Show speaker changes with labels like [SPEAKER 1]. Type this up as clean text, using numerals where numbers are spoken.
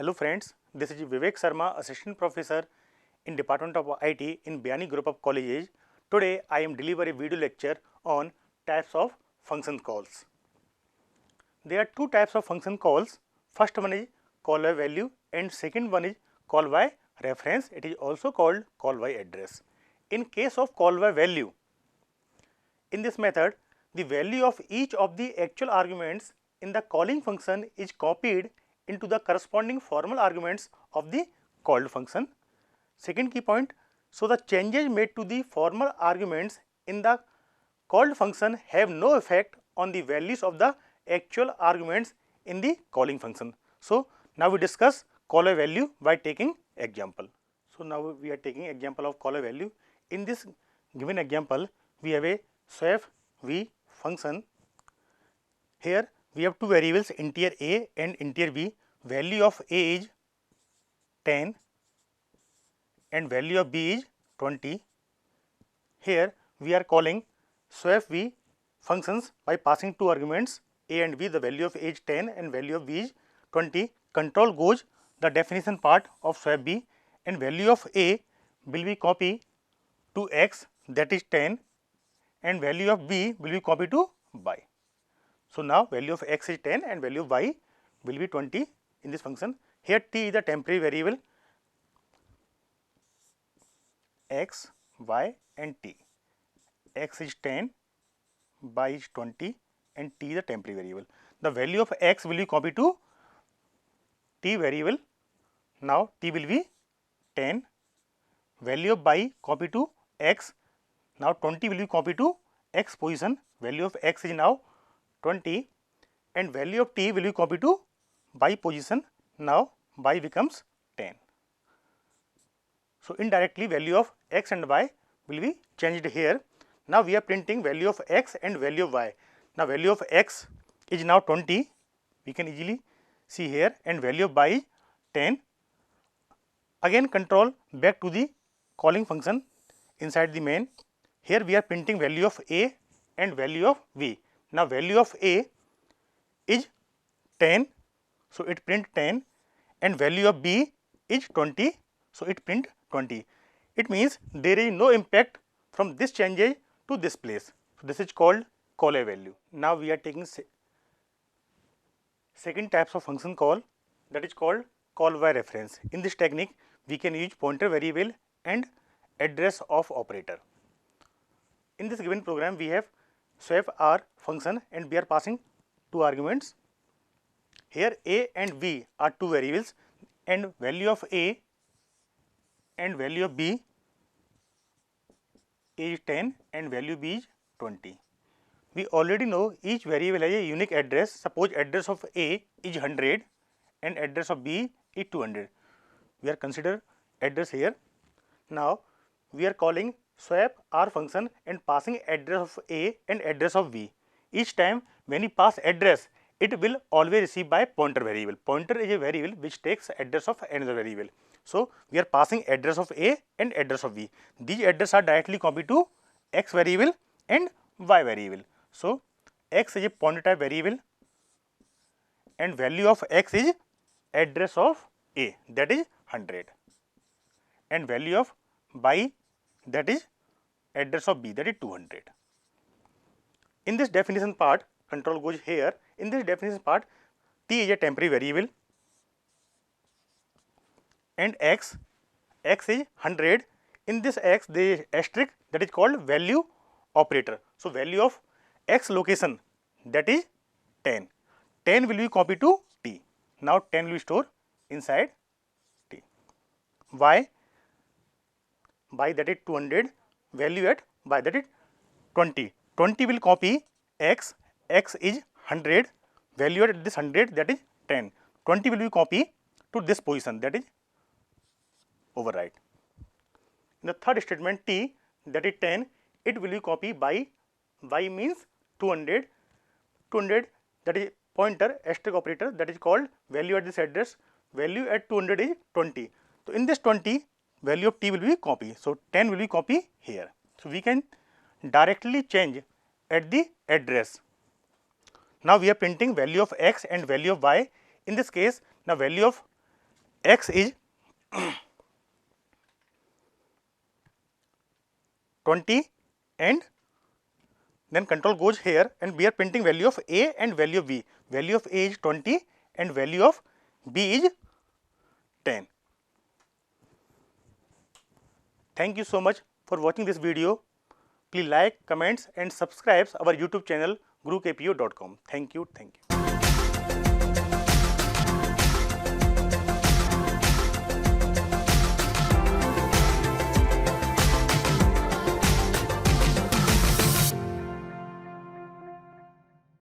[SPEAKER 1] Hello friends, this is Vivek Sharma, Assistant Professor in Department of IT in Biyani Group of Colleges. Today I am delivering a video lecture on types of function calls. There are two types of function calls. First one is call by value and second one is call by reference. It is also called call by address. In case of call by value, in this method, the value of each of the actual arguments in the calling function is copied into the corresponding formal arguments of the called function. Second key point, so the changes made to the formal arguments in the called function have no effect on the values of the actual arguments in the calling function. So now we discuss call by value by taking example. So now we are taking example of call by value. In this given example, we have a swap v function. Here we have two variables, integer a and integer b. Value of a is 10 and value of b is 20. Here we are calling swap v functions by passing two arguments a and b. The value of a is 10 and value of b is 20. Control goes the definition part of swap b, and value of a will be copied to x, that is 10, and value of b will be copied to y. So now value of x is 10 and value of y will be 20 in this function. Here t is the temporary variable, x, y and t. X is 10, y is 20 and t is the temporary variable. The value of x will be copied to t variable. Now t will be 10, value of y copied to x. Now 20 will be copied to x position. Value of x is now 20 and value of t will be copied to y position. Now y becomes 10. So indirectly value of x and y will be changed here. Now we are printing value of x and value of y. Now value of x is now 20, we can easily see here, and value of y is 10. Again control back to the calling function inside the main. Here we are printing value of a and value of v. Now value of a is 10, so it print 10, and value of b is 20, so it print 20. It means there is no impact from this changes to this place. So this is called call by value. Now we are taking second types of function call, that is called call by reference. In this technique we can use pointer variable and address of operator. In this given program we have swap r function and we are passing two arguments. Here a and b are two variables and value of a and value of b is 10 and value b is 20. We already know each variable has a unique address. Suppose address of a is 100 and address of b is 200. We are consider address here. Now we are calling swap r function and passing address of a and address of b. Each time when you pass address, it will always receive by pointer variable. Pointer is a variable which takes address of another variable. So we are passing address of a and address of b. These addresses are directly copied to x variable and y variable. So x is a pointer type variable and value of x is address of a, that is 100, and value of y, that is address of b, that is 200. In this definition part, control goes here. In this definition part, t is a temporary variable and x is 100. In this x there is asterisk, that is called value operator. So value of x location, that is 10. 10 will be copied to t. Now 10 will be stored inside t. Y that is 200, value at y, that is 20. 20 will copy x is 100, value at this 100, that is 10. 20 will be copy to this position, that is overwrite. In the third statement t, that is 10, it will be copied by y means 200, that is pointer asterisk operator, that is called value at this address. Value at 200 is 20. So in this 20, value of t will be copied. So 10 will be copied here. So we can directly change at the address. Now we are printing value of x and value of y. In this case, the value of x is 20 and then control goes here and we are printing value of A and value of B. Value of A is 20 and value of B is 10. Thank you so much for watching this video. Please like, comments and subscribe our YouTube channel gurukpo.com. Thank you.